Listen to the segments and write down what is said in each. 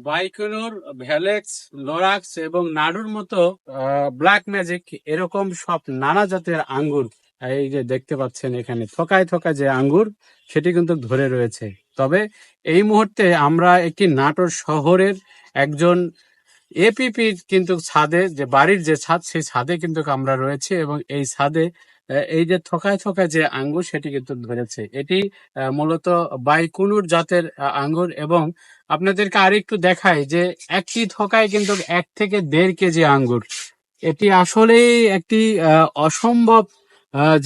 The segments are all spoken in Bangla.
বাইকোনোর, ভ্যালেক্স, লোরাক্স এবং নাড়ুর মতো ব্ল্যাক ম্যাজিক এরকম সব নানা জাতের আঙ্গুর এই যে দেখতে পাচ্ছেন এখানে থোকায় থোকায় যে আঙ্গুর সেটি কিন্তু ধরে রয়েছে। তবে এই মুহূর্তে আমরা একটি নাটোর শহরের একজন এপিপির কিন্তু ছাদে, যে বাড়ির যে ছাদ সেই ছাদে কিন্তু আমরা রয়েছে এবং এই ছাদে এই যে থোকায় থোকায় যে আঙ্গুর সেটি কিন্তু ধরেছে। এটি মূলত বাইকুনুর জাতের আঙ্গুর এবং আপনাদেরকে আরেকটু দেখাই যে একটি থোকায় কিন্তু 1 থেকে 1.5 কেজি আঙ্গুর। এটি আসলেই একটি অসম্ভব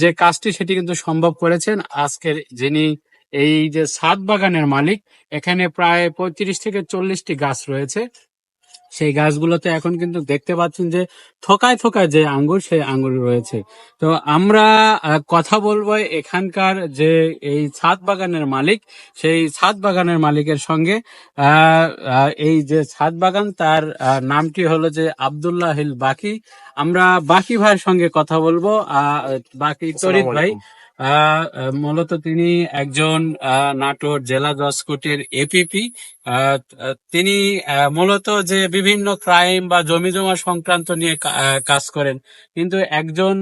যে কাজটি সেটি কিন্তু সম্ভব করেছেন আজকের যিনি এই যে ছাদ বাগানের মালিক। এখানে প্রায় 35 থেকে 40টি গাছ রয়েছে। সেই গাছগুলোতে এখন কিন্তু দেখতে পাচ্ছেন যে থোকায় থোকায় যে আঙ্গুর সেই আঙ্গুর রয়েছে। তো আমরা কথা বলবো এখানকার যে এই ছাদ বাগানের মালিক, সেই ছাদ বাগানের মালিকের সঙ্গে। এই যে ছাদ বাগান তার নামটি হলো যে আব্দুল্লাহ হিল বাকি। আমরা বাকি ভাইয়ের সঙ্গে কথা বলবো। বাকি তরিক ভাই মূলত তিনি একজন নাটোর জেলা জজ কোর্টের এপিপি। তিনি মূলত যে বিভিন্ন ক্রাইম বা জমি জমা সংক্রান্ত নিয়ে কাজ করেন, কিন্তু একজন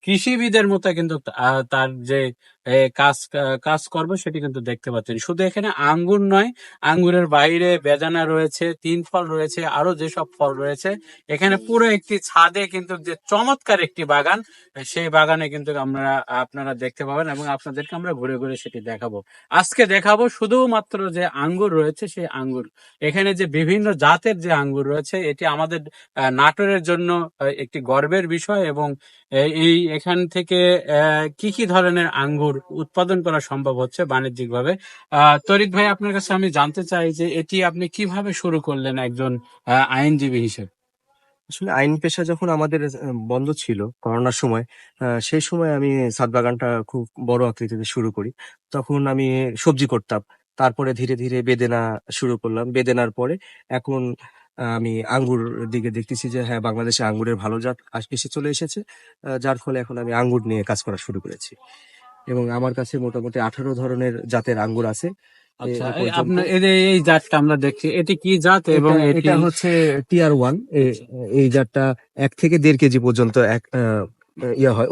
কৃষিবিদের মতো কিন্তু তার যে কাজকর্ম সেটি কিন্তু দেখতে পাচ্ছেন। শুধু এখানে আঙ্গুর নয়, আঙ্গুরের বাইরে বেদানা রয়েছে, 3 ফল রয়েছে, আরো যেসব ফল রয়েছে এখানে পুরো একটি ছাদে কিন্তু যে চমৎকার একটি বাগান, সেই বাগানে কিন্তু আপনারা দেখতে পাবেন এবং আপনাদেরকে আমরা ঘুরে ঘুরে সেটি দেখাবো। আজকে দেখাবো শুধুমাত্র যে আঙ্গুর রয়েছে সেই আঙ্গুর। এখানে যে বিভিন্ন জাতের যে আঙ্গুর রয়েছে এটি আমাদের নাটোরের জন্য একটি গর্বের বিষয় এবং এই এখান থেকে কি কি ধরনের আঙ্গুর উৎপাদন করা সম্ভব হচ্ছে বাণিজ্যিক ভাবে। তরিক ভাই, আপনার কাছে আমি জানতে চাই যে এটি আপনি কিভাবে শুরু করলেন একজন আইনজীবী হিসেবে? আসলে আইন পেশা যখন আমাদের বন্ধ ছিল করোনার সময়, সেই সময় আমি ছাদ বাগানটা খুব বড় আকৃতিতে শুরু করি। তখন আমি সবজি করতাম। তারপরে ধীরে ধীরে বেদেনা শুরু করলাম। বেদেনার পরে এখন আমি আঙ্গুর দিকে দেখতেছি যে হ্যাঁ, বাংলাদেশে আঙ্গুরের ভালো জাত এসে চলে এসেছে। যার ফলে এখন আমি আঙ্গুর নিয়ে কাজ করা শুরু করেছি এবং আমার কাছে মোটামুটি 18 ধরনের জাতের আঙ্গুর আছে আচ্ছা, এ পর্যন্ত। আপনার এই জাতটা আমরা দেখছি, এটি কি জাত এবং এটা এটি এটা হচ্ছে টিয়ার 1। এই জাতটা 1 থেকে 1.5 কেজি পর্যন্ত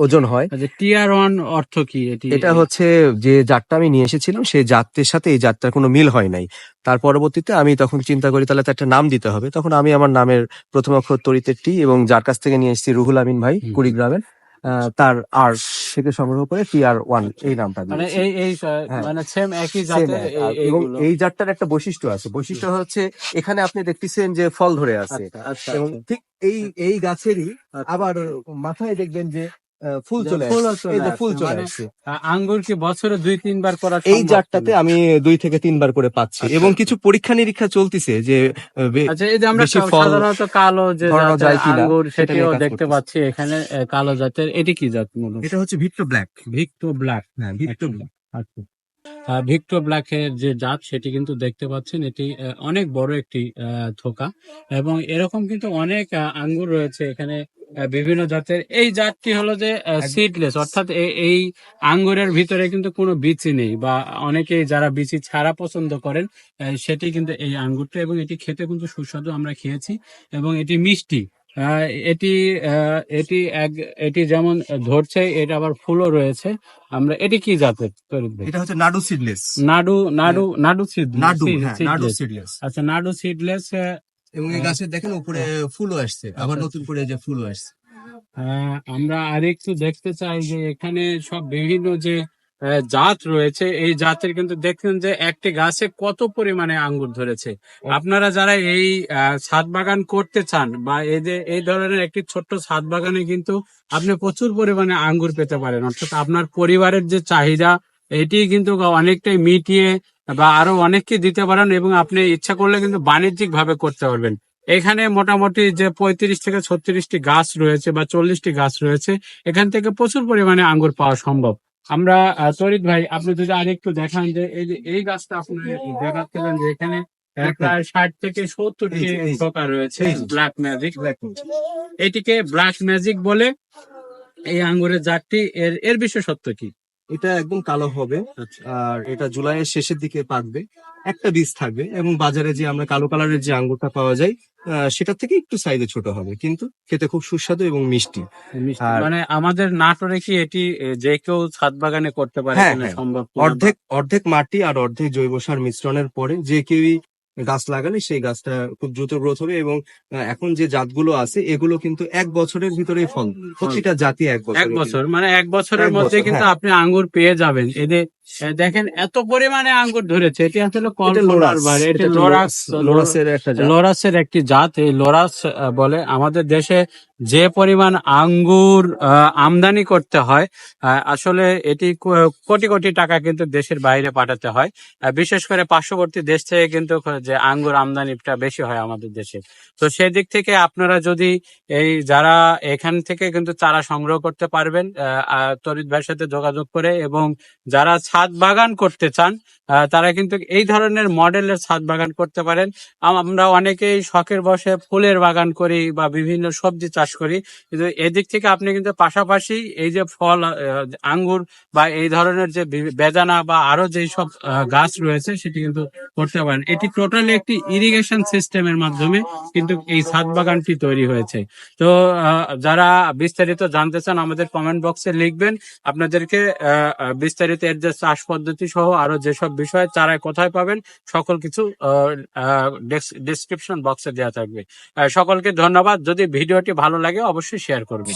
ওজন হয়। টিয়ার 1 অর্থ কি এটি? এটা হচ্ছে যে জাতটা আমি নিয়ে এসেছিলাম সেই জাতের সাথে এই জাতটার কোনো মিল হয় নাই। তার পরবর্তীতে আমি তখন চিন্তা করি তাহলে তো একটা নাম দিতে হবে। তখন আমি আমার নামের প্রথম অক্ষর তরিতে টি এবং যার কাছ থেকে নিয়ে এসেছি রুহুল আমিন ভাই হুম। কুড়িগ্রামের, তার আর থেকে সংগ্রহ করে টিয়ার 1 এই নামটা মানে দিয়েছি। এই হ্যাঁ, মানে সেম একই সেম জাতের এবং এইগুলো। এই জাতটার একটা বৈশিষ্ট্য আছে। বৈশিষ্ট্য হচ্ছে এখানে আপনি দেখতেছেন যে ফল ধরে আছে আচ্ছা আচ্ছা এবং আচ্ছা ঠিক এই গাছেরই আচ্ছা। আবার মাথায় দেখবেন যে ফুল যে চলে ফুলও আসছে। এই চলে যে ফুল আসছে, চলে মানে আসছে। আঙ্গুর কি বছরে 2-3 বার করা এই সম্ভব জাতটাতে কিনা? আমি 2 থেকে 3 বার করে পাচ্ছি আচ্ছা এবং আচ্ছা কিছু পরীক্ষা নিরীক্ষা চলতিছে যে আচ্ছা। এই যে আমরা বেশি ফল সাধারণত কালো যে ধরানো জাতের যায় কিনা আঙ্গুর সেটা সেটিও নিয়ে কাজ দেখতে করতেছি। পাচ্ছি এখানে, কালো জাতের, এটি কি জাত মূলত? এটা হচ্ছে ভিক্টো ব্ল্যাক। ভিক্টো ব্ল্যাক। হ্যাঁ, ভিক্টো আচ্ছা ব্ল্যাক। আচ্ছা। ভিক্টো ব্ল্যাকের যে জাত সেটি কিন্তু দেখতে পাচ্ছেন, এটি অনেক বড় একটি থোকা এবং এরকম কিন্তু অনেক আঙ্গুর রয়েছে এখানে বিভিন্ন জাতের। এই জাতটি হলো যে সিডলেস, অর্থাৎ এই আঙ্গুরের ভিতরে কিন্তু কোনো বিচি নেই, বা অনেকেই যারা বিচি ছাড়া পছন্দ করেন সেটি কিন্তু এই আঙ্গুরটা, এবং এটি খেতে কিন্তু সুস্বাদু, আমরা খেয়েছি এবং এটি মিষ্টি। আহ, এটি এটি এটি যেমন ধরছে, এটা আবার ফুলও রয়েছে। এটি কি জাতের তরিক ভাই? এটা হচ্ছে Nadu seedless. Nadu Nadu Nadu Nadu seedless. Seedless. আচ্ছা, নাডু সিডলেস। এবং এই গাছের দেখেন উপরে ফুলও আসছে, আবার নতুন করে যে ফুলও আসছে। আমরা আরেকটু দেখতে চাই যে এখানে সব বিভিন্ন যে জাত রয়েছে, এই জাতের কিন্তু দেখছেন যে একটি গাছে কত পরিমাণে আঙ্গুর ধরেছে। আপনারা যারা এই ছাদ বাগান করতে চান, বা এই যে এই ধরনের একটি ছোট্ট ছাদ বাগানে কিন্তু আপনি প্রচুর পরিমাণে আঙ্গুর পেতে পারেন, অর্থাৎ আপনার পরিবারের যে চাহিদা এটি কিন্তু অনেকটাই মিটিয়ে বা আরো অনেককে দিতে পারেন এবং আপনি ইচ্ছা করলে কিন্তু বাণিজ্যিক ভাবে করতে পারবেন। এখানে মোটামুটি যে 35 থেকে 36টি গাছ রয়েছে বা 40টি গাছ রয়েছে, এখান থেকে প্রচুর পরিমাণে আঙ্গুর পাওয়া সম্ভব। আমরা তরিত ভাই, আপনি যদি আরেকটু দেখান যে এই যে এই গাছটা আপনি দেখাচ্ছিলেন যে এখানে প্রায় 60 থেকে 70টি পোকা রয়েছে ব্ল্যাক ম্যাজিক। এটিকে ব্ল্যাক ম্যাজিক বলে। এই আঙ্গুরের জাতটি, এর বিশেষত্ব কি? এটা একদম কালো হবে। আচ্ছা। আর এটা জুলাইয়ের শেষের দিকে পাকবে। একটা বীজ থাকবে এবং বাজারে যে আমরা কালো কালারের যে আঙ্গুরটা পাওয়া যায় সেটার থেকে একটু সাইজে ছোট হবে, কিন্তু খেতে খুব সুস্বাদু এবং মিষ্টি। মিষ্টি আর মানে আমাদের নাটোরে কি এটি যে কেউ ছাদ বাগানে করতে পারে হ্যাঁ, কিনা হ্যাঁ, সম্ভব কিনা বা অর্ধেক অর্ধেক মাটি আর অর্ধেক জৈব সার মিশ্রণের পরে যে কেউই গাছ লাগালে সেই গাছটা খুব দ্রুত গ্রোথ হবে। এবং এখন যে জাতগুলো আছে এগুলো কিন্তু 1 বছরের ভিতরেই ফল, ফল প্রতিটা জাতি এক এক বছরে বছর মানে এক বছরের এক মধ্যে বছর কিন্তু হ্যাঁ। আপনি আঙ্গুর পেয়ে যাবেন। এদের দেখেন এত পরিমাণে আঙ্গুর ধরেছে, এটি আসলে এটা কল্পনার লোরাস, বাইরে। এটা এটি একটা লোরাক্স লোরাসের একটা জাত। লোরাসের একটি জাত। এই লোরাস বলে। আমাদের দেশে যে পরিমাণ আঙ্গুর আমদানি করতে হয়, আসলে এটি কোটি কোটি টাকা কিন্তু দেশের বাইরে পাঠাতে হয়। বিশেষ করে পার্শ্ববর্তী দেশ থেকে কিন্তু যে আঙ্গুর আমদানিটা বেশি হয় আমাদের দেশে। তো সেদিক থেকে আপনারা যদি এই যারা এখান থেকে কিন্তু চারা সংগ্রহ করতে পারবেন তরিৎ ভাইয়ের সাথে যোগাযোগ করে, এবং যারা ছাদ বাগান করতে চান তারা কিন্তু এই ধরনের মডেলের ছাদ বাগান করতে পারেন। আমরা অনেকেই শখের বশে ফুলের বাগান করি বা বিভিন্ন সবজি চাষ করি, কিন্তু এদিক থেকে আপনি কিন্তু পাশাপাশি এই যে ফল আঙ্গুর বা এই ধরনের যে বেদানা বা আরো যেই সব গাছ রয়েছে সেটি কিন্তু করতে পারেন। এটি টোটালি একটি ইরিগেশন সিস্টেমের মাধ্যমে কিন্তু এই ছাদ বাগানটি তৈরি হয়েছে। তো যারা বিস্তারিত জানতে চান আমাদের কমেন্ট বক্সে লিখবেন। আপনাদেরকে বিস্তারিত এর যে চাষ পদ্ধতি সহ আরো যেসব বিষয় চারায় কোথায় পাবেন সকল কিছু ডেসক্রিপশন বক্সে দেওয়া থাকবে। সকলকে ধন্যবাদ। যদি ভিডিওটি ভালো লাগে অবশ্যই শেয়ার করবেন।